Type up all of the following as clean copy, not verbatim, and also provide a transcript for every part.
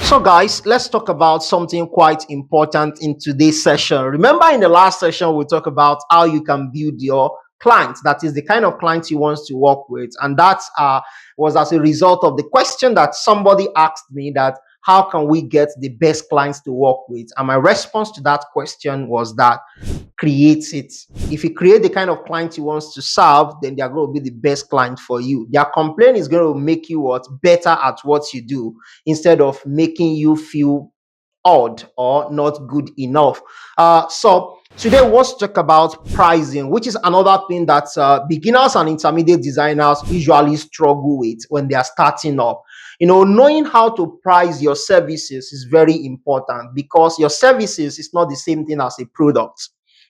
So, guys, let's talk about something quite important in today's session. Remember, in the last session, we talked about how you can build your clients, that is the kind of clients you want to work with. And that was as a result of the question that somebody asked me, that how can we get the best clients to work with? And my response to that question was that creates it. If you create the kind of client you want to serve, then they are going to be the best client for you. Their complaint is going to make you what better at what you do, instead of making you feel odd or not good enough. So today we want to talk about pricing, which is another thing that beginners and intermediate designers usually struggle with when they are starting up. Knowing how to price your services is very important, because your services is not the same thing as a product.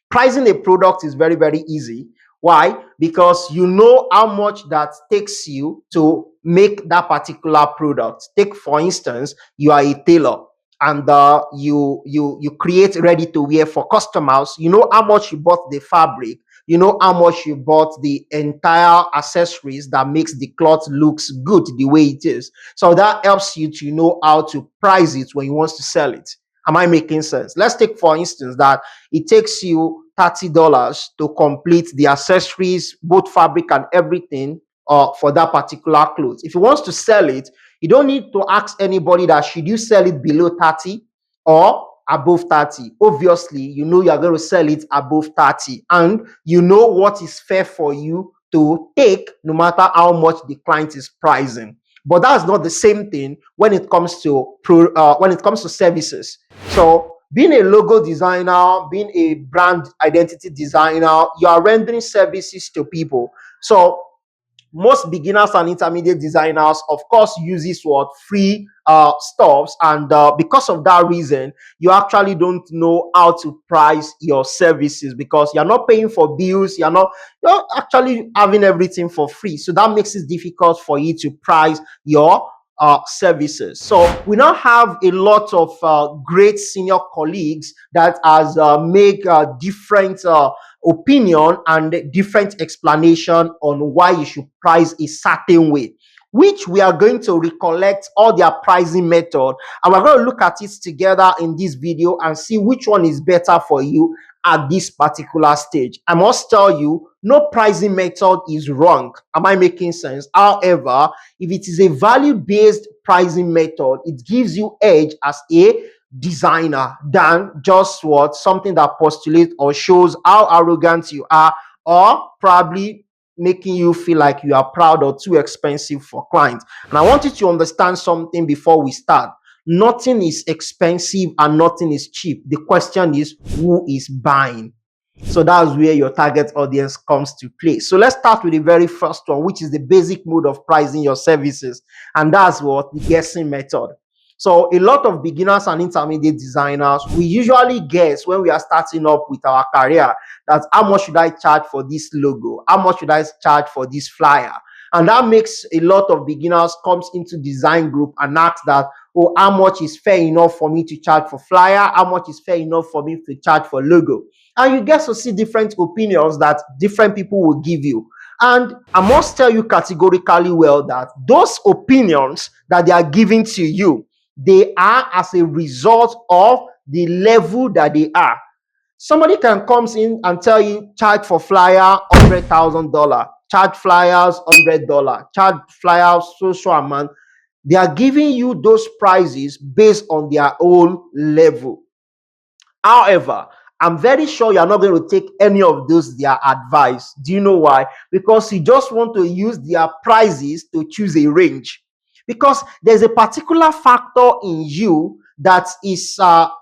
Pricing a product is very, very easy. Why? Because you know how much that takes you to make that particular product. Take, for instance, you are a tailor, and you create ready to wear for customers. You know how much you bought the fabric. You know how much you bought the entire accessories that makes the cloth looks good the way it is. So that helps you to know how to price it when you want to sell it. Am I making sense? Let's take, for instance, that it takes you $30 to complete the accessories, both fabric and everything, for that particular clothes. If you want to sell it, you don't need to ask anybody that should you sell it below 30 or above 30. Obviously, you know you're going to sell it above 30, and you know what is fair for you to take, no matter how much the client is pricing. But that's not the same thing when it comes to services. So being a logo designer, being a brand identity designer, you are rendering services to people. So most beginners and intermediate designers, of course, use this word free stuffs, and because of that reason, you actually don't know how to price your services, because you're not paying for bills, you're actually having everything for free. So that makes it difficult for you to price your services. So we now have a lot of great senior colleagues that has make different opinion and different explanation on why you should price a certain way, which we are going to recollect all their pricing method, and we're going to look at it together in this video and see which one is better for you at this particular stage. I must tell you, no pricing method is wrong. Am I making sense? However, if it is a value-based pricing method, it gives you edge as a designer than just what something that postulates or shows how arrogant you are, or probably making you feel like you are proud or too expensive for clients. And I want you to understand something before we start. Nothing is expensive and nothing is cheap. The question is, who is buying? So that's where your target audience comes to play. So let's start with the very first one, which is the basic mode of pricing your services. And that's what the guessing method. So a lot of beginners and intermediate designers, we usually guess when we are starting up with our career, that how much should I charge for this logo? How much should I charge for this flyer? And that makes a lot of beginners comes into design group and ask that, oh, how much is fair enough for me to charge for flyer? How much is fair enough for me to charge for logo? And you get to see different opinions that different people will give you. And I must tell you categorically well that those opinions that they are giving to you, they are as a result of the level that they are. Somebody can come in and tell you charge for flyer $100,000, charge flyers $100, charge flyers so amount. They are giving you those prices based on their own level. However, I'm very sure you're not going to take any of those their advice. Do you know why? Because you just want to use their prices to choose a range. Because there's a particular factor in you that is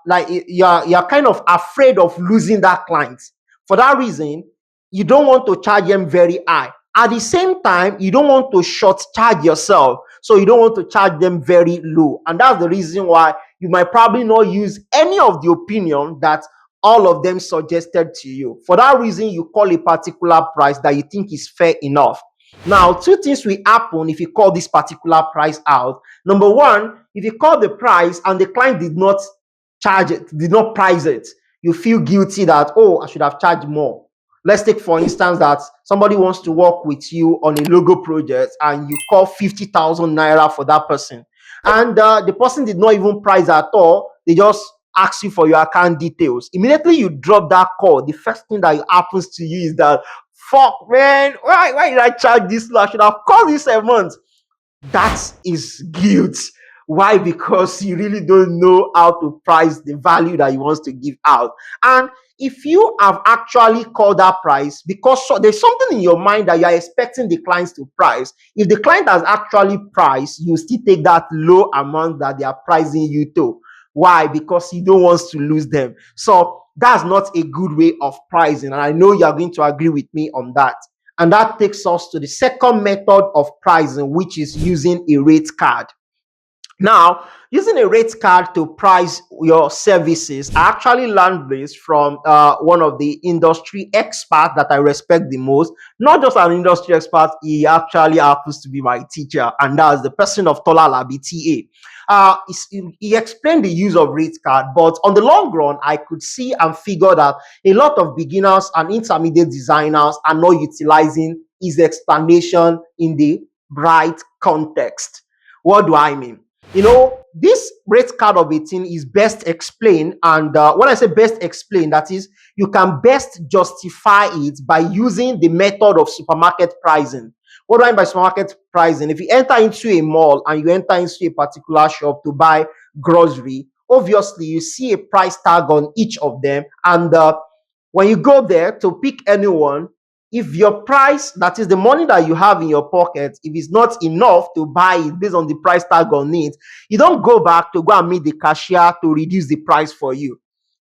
like you're kind of afraid of losing that client. For that reason, you don't want to charge them very high. At the same time, you don't want to short charge yourself, so you don't want to charge them very low. And that's the reason why you might probably not use any of the opinion that all of them suggested to you. For that reason, you call a particular price that you think is fair enough. Now, two things will happen if you call this particular price out. Number one, if you call the price and the client did not charge it, did not price it, you feel guilty that, oh, I should have charged more. Let's take, for instance, that somebody wants to work with you on a logo project and you call 50,000 naira for that person. and the person did not even price at all. They just ask you for your account details. Immediately you drop that call, the first thing that happens to you is that, fuck, man, why did I charge this low? I should have called this a month. That is guilt. Why? Because you really don't know how to price the value that you want to give out. And if you have actually called that price, because there's something in your mind that you are expecting the clients to price, if the client has actually priced, you still take that low amount that they are pricing you to. Why? Because you don't want to lose them. So that's not a good way of pricing. And I know you are going to agree with me on that. And that takes us to the second method of pricing, which is using a rate card. Now, using a rate card to price your services, I actually learned this from one of the industry experts that I respect the most. Not just an industry expert, he actually happens to be my teacher, and that's the person of Tola Labi TA. He explained the use of rate card, but on the long run, I could see and figure that a lot of beginners and intermediate designers are not utilizing his explanation in the right context. What do I mean? This rate card of 18 is best explained, and when I say best explained, that is, you can best justify it by using the method of supermarket pricing. What do I mean by supermarket pricing? If you enter into a mall and you enter into a particular shop to buy grocery, obviously you see a price tag on each of them, and when you go there to pick anyone, if your price, that is the money that you have in your pocket, if it's not enough to buy it based on the price tag on it, you don't go back to go and meet the cashier to reduce the price for you.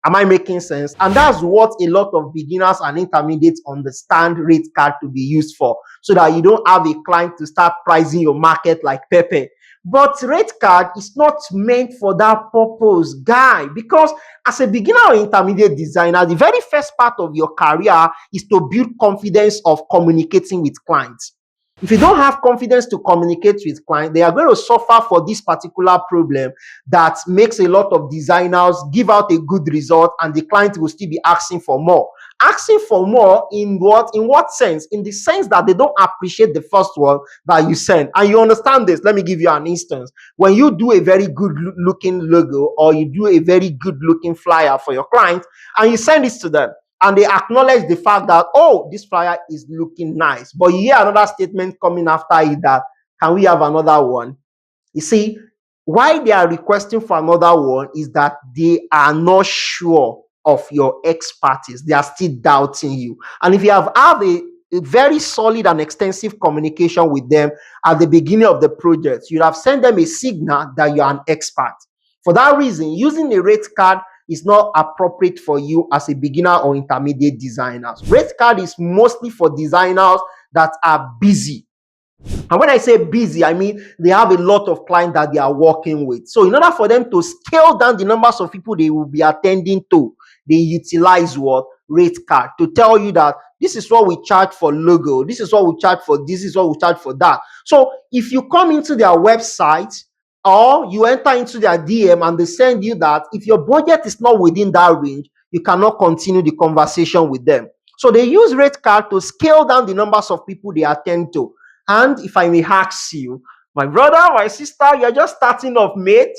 Am I making sense? And that's what a lot of beginners and intermediates understand rate card to be used for, so that you don't have a client to start pricing your market like Pepe. But rate card is not meant for that purpose, guy, because as a beginner or intermediate designer, the very first part of your career is to build confidence of communicating with clients. If you don't have confidence to communicate with clients, they are going to suffer for this particular problem that makes a lot of designers give out a good result and the client will still be asking for more. Asking for more in what? In what sense? In the sense that they don't appreciate the first one that you send. And you understand this. Let me give you an instance. When you do a very good looking logo or you do a very good looking flyer for your client and you send it to them, and they acknowledge the fact that, oh, this flyer is looking nice, but you hear another statement coming after it that, can we have another one? You see, why they are requesting for another one is that they are not sure of your expertise. They are still doubting you. And if you have a very solid and extensive communication with them at the beginning of the project, you have sent them a signal that you are an expert. For that reason, using a rate card is not appropriate for you as a beginner or intermediate designers. Rate card is mostly for designers that are busy. And when I say busy, I mean they have a lot of clients that they are working with. So in order for them to scale down the numbers of people they will be attending to, they utilize what? Rate card to tell you that this is what we charge for logo, this is what we charge for this is what we charge for that. So if you come into their website or you enter into their DM and they send you that, if your budget is not within that range, you cannot continue the conversation with them. So they use rate card to scale down the numbers of people they attend to. And if I may ask you, my brother, my sister, you're just starting off, mate.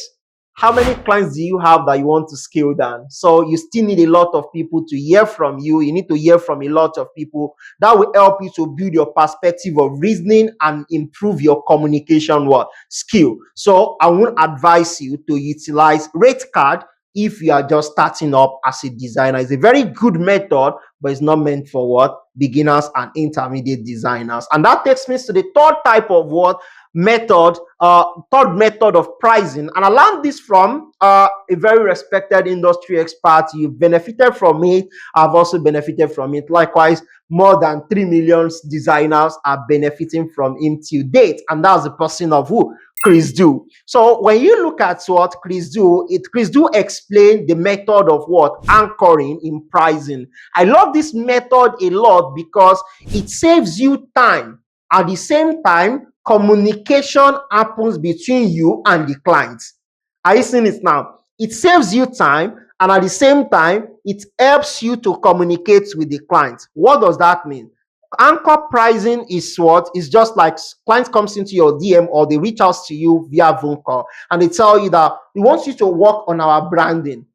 How many clients do you have that you want to scale down? So you still need a lot of people to hear from you. You need to hear from a lot of people. That will help you to build your perspective of reasoning and improve your communication skill. So I won't advise you to utilize rate card if you are just starting up as a designer. It's a very good method, but it's not meant for what? Beginners and intermediate designers. And that takes me to the third type of third method of pricing. And I learned this from a very respected industry expert. You've benefited from it. I've also benefited from it. Likewise, more than 3 million designers are benefiting from him till date. And that's the person of who? Chris Do. So when you look at what Chris Do explained the method of what? Anchoring in pricing. I love this method a lot because it saves you time. At the same time, communication happens between you and the client. Are you seeing it now? It saves you time, and at the same time, it helps you to communicate with the client. What does that mean? Anchor pricing is what is just like client comes into your DM or they reach out to you via phone call and they tell you that we want you to work on our branding.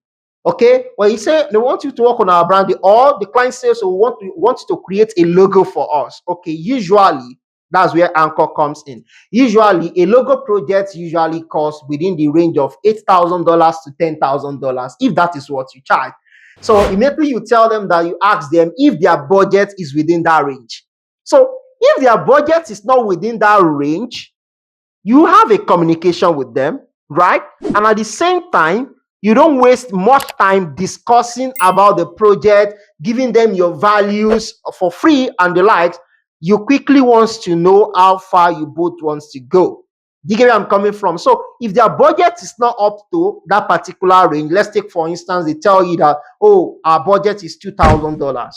Okay, when you say they want you to work on our branding, or the client says, so we want you to create a logo for us. Okay, usually that's where Anchor comes in. Usually, a logo project usually costs within the range of $8,000 to $10,000 if that is what you charge. So immediately you tell them that you ask them if their budget is within that range. So if their budget is not within that range, you have a communication with them, right? And at the same time, you don't waste much time discussing about the project, giving them your values for free and the likes. You quickly wants to know how far you both wants to go. Do you get where I'm coming from? So if their budget is not up to that particular range, let's take for instance, they tell you that, oh, our budget is $2,000.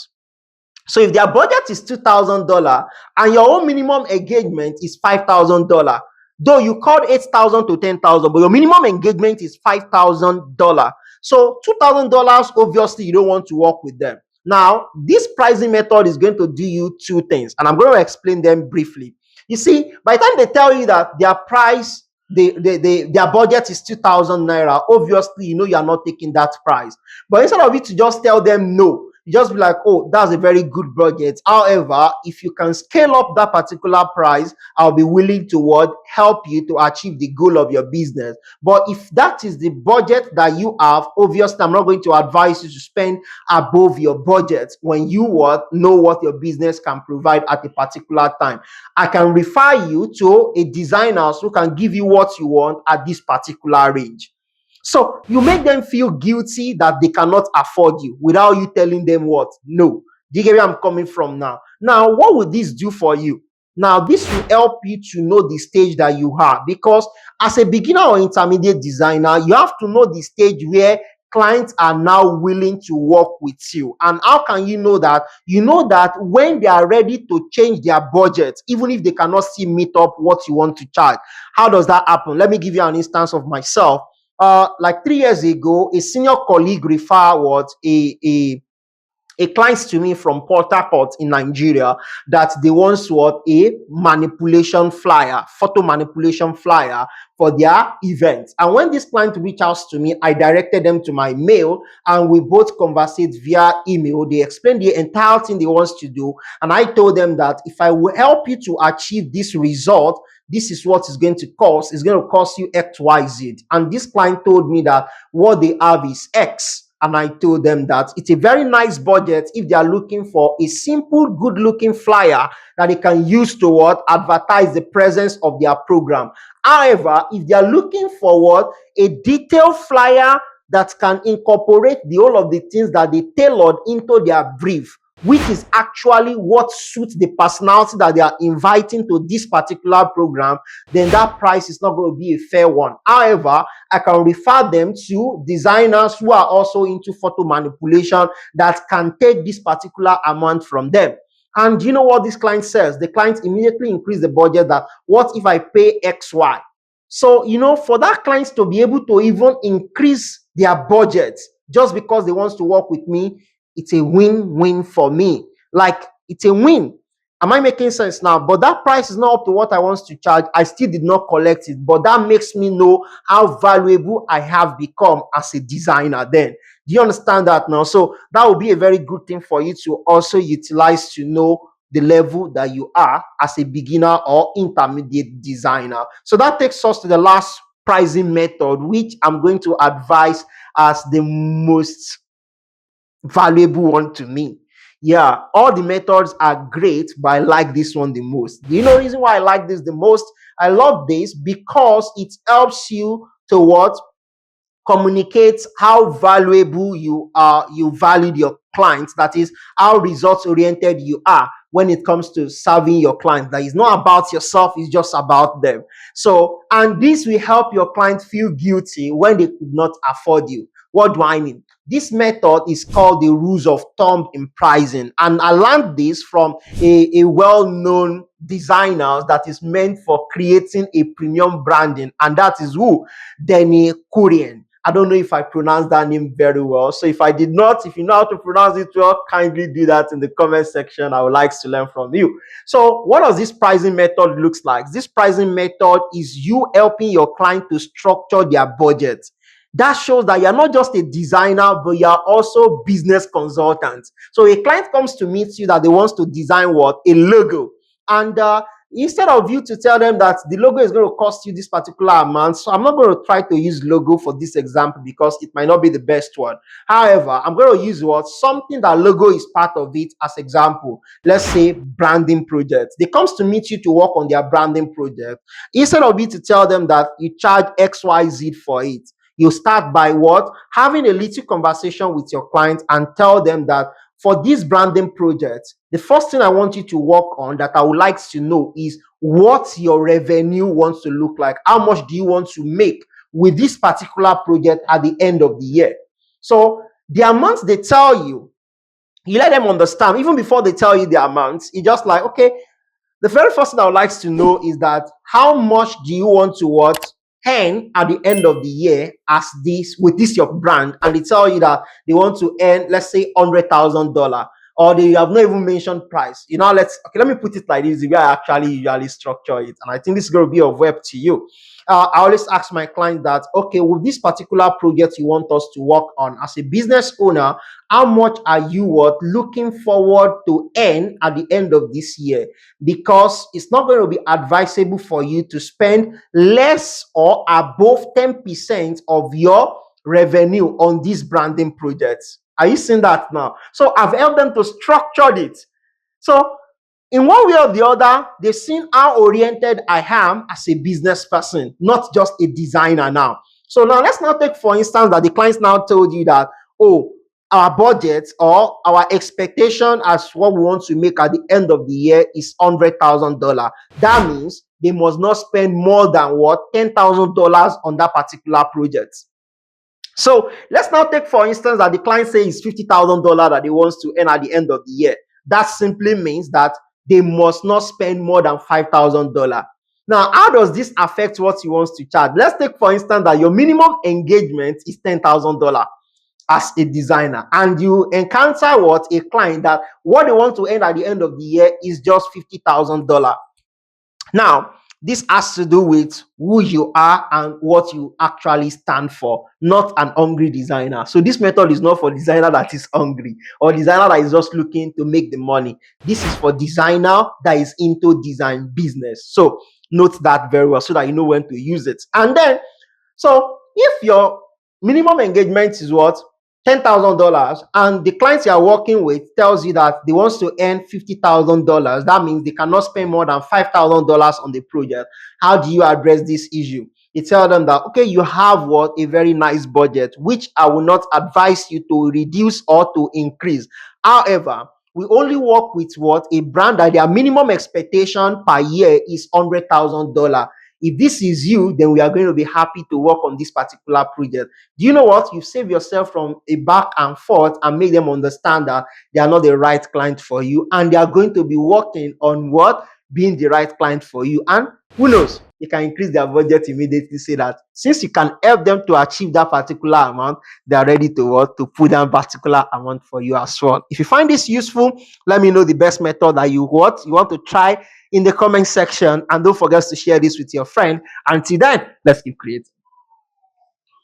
So if their budget is $2,000 and your own minimum engagement is $5,000, though you called 8,000 to 10,000, but your minimum engagement is $5,000. So $2,000, obviously, you don't want to work with them. Now, this pricing method is going to do you two things, and I'm going to explain them briefly. You see, by the time they tell you that their price, their budget is 2,000 naira, obviously, you know you are not taking that price. But instead of it to just tell them no, you just be like, oh, that's a very good budget. However, if you can scale up that particular price, I'll be willing to help you to achieve the goal of your business. But if that is the budget that you have, obviously, I'm not going to advise you to spend above your budget when you know what your business can provide at a particular time. I can refer you to a designer who can give you what you want at this particular range. So you make them feel guilty that they cannot afford you without you telling them what? No. Do you get where I'm coming from now? Now, what would this do for you? Now, this will help you to know the stage that you are, because as a beginner or intermediate designer, you have to know the stage where clients are now willing to work with you. And how can you know that? You know that when they are ready to change their budget, even if they cannot still meet up what you want to charge. How does that happen? Let me give you an instance of myself. Like 3 years ago, a senior colleague referred a client to me from Port Harcourt in Nigeria that they want a manipulation flyer, photo manipulation flyer for their event. And when this client reached out to me, I directed them to my mail and we both conversed via email. They explained the entire thing they want to do. And I told them that if I will help you to achieve this result, this is what it's going to cost. It's going to cost you XYZ. And this client told me that what they have is X. And I told them that it's a very nice budget if they are looking for a simple, good-looking flyer that they can use to advertise the presence of their program. However, if they are looking for a detailed flyer that can incorporate the whole of the things that they tailored into their brief, which is actually what suits the personality that they are inviting to this particular program, then that price is not going to be a fair one. However, I can refer them to designers who are also into photo manipulation that can take this particular amount from them. And you know what this client says? The client immediately increased the budget that, what if I pay XY? So, for that client to be able to even increase their budget just because they want to work with me, it's a win-win for me. Like, it's a win. Am I making sense now? But that price is not up to what I want to charge. I still did not collect it. But that makes me know how valuable I have become as a designer then. Do you understand that now? So that would be a very good thing for you to also utilize to know the level that you are as a beginner or intermediate designer. So that takes us to the last pricing method, which I'm going to advise as the most valuable one to me. Yeah, all the methods are great, but I like this one the most. Do you know the reason why I like this the most? I love this because it helps you to communicate how valuable you are, you valued your clients. That is how results oriented you are when it comes to serving your clients. That is not about yourself, it's just about them. So, and this will help your client feel guilty when they could not afford you. What do I mean? This method is called the rules of thumb in pricing. And I learned this from a well-known designer that is meant for creating a premium branding. And that is who? Danny Kurian. I don't know if I pronounced that name very well. So if I did not, if you know how to pronounce it well, kindly do that in the comment section. I would like to learn from you. So what does this pricing method looks like? This pricing method is you helping your client to structure their budget. That shows that you're not just a designer, but you're also business consultant. So a client comes to meet you that they wants to design what? A logo. And instead of you to tell them that the logo is going to cost you this particular amount, so I'm not going to try to use logo for this example because it might not be the best one. However, I'm going to use what? Something that logo is part of it as example. Let's say branding project. They comes to meet you to work on their branding project. Instead of you to tell them that you charge XYZ for it, you start by what? Having a little conversation with your client and tell them that for this branding project, the first thing I want you to work on that I would like to know is what your revenue wants to look like. How much do you want to make with this particular project at the end of the year? So the amounts they tell you, you let them understand even before they tell you the amounts. It's just like, okay, the very first thing I would like to know is that how much do you want to what? Earn at the end of the year as this with this your brand, and they tell you that they want to earn, let's say, $100,000, or they have not even mentioned price. Let me put it like this: the way I actually usually structure it, and I think this is going to be of help to you. I always ask my client that, okay, with this particular project you want us to work on as a business owner, how much are you looking forward to earn at the end of this year? Because it's not going to be advisable for you to spend less or above 10% of your revenue on these branding projects. Are you seeing that now? So I've helped them to structure it. So in one way or the other, they've seen how oriented I am as a business person, not just a designer now. So now let's now take, for instance, that the clients now told you that, oh, our budget or our expectation as what we want to make at the end of the year is $100,000. That means they must not spend more than what? $10,000 on that particular project. So let's now take, for instance, that the client says it's $50,000 that they want to earn at the end of the year. That simply means that they must not spend more than $5,000. Now, how does this affect what he wants to charge? Let's take, for instance, that your minimum engagement is $10,000 as a designer, and you encounter a client that what they want to earn at the end of the year is just $50,000. Now, this has to do with who you are and what you actually stand for, not an hungry designer. So this method is not for designer that is hungry or designer that is just looking to make the money. This is for designer that is into design business. So note that very well so that you know when to use it. And then, so if your minimum engagement is what? $10,000, and the clients you are working with tells you that they want to earn $50,000, that means they cannot spend more than $5,000 on the project. How do you address this issue? You tell them that, okay, you have a very nice budget, which I will not advise you to reduce or to increase. However, we only work with a brand that their minimum expectation per year is $100,000. If this is you, then we are going to be happy to work on this particular project. Do you know what? You've saved yourself from a back and forth and made them understand that they are not the right client for you, and they are going to be working on being the right client for you. And who knows, they can increase their budget immediately. Say that since you can help them to achieve that particular amount, they are ready to put that particular amount for you as well. If you find this useful, let me know the best method that you want to try in the comment section, and don't forget to share this with your friend. Until then, let's keep creating.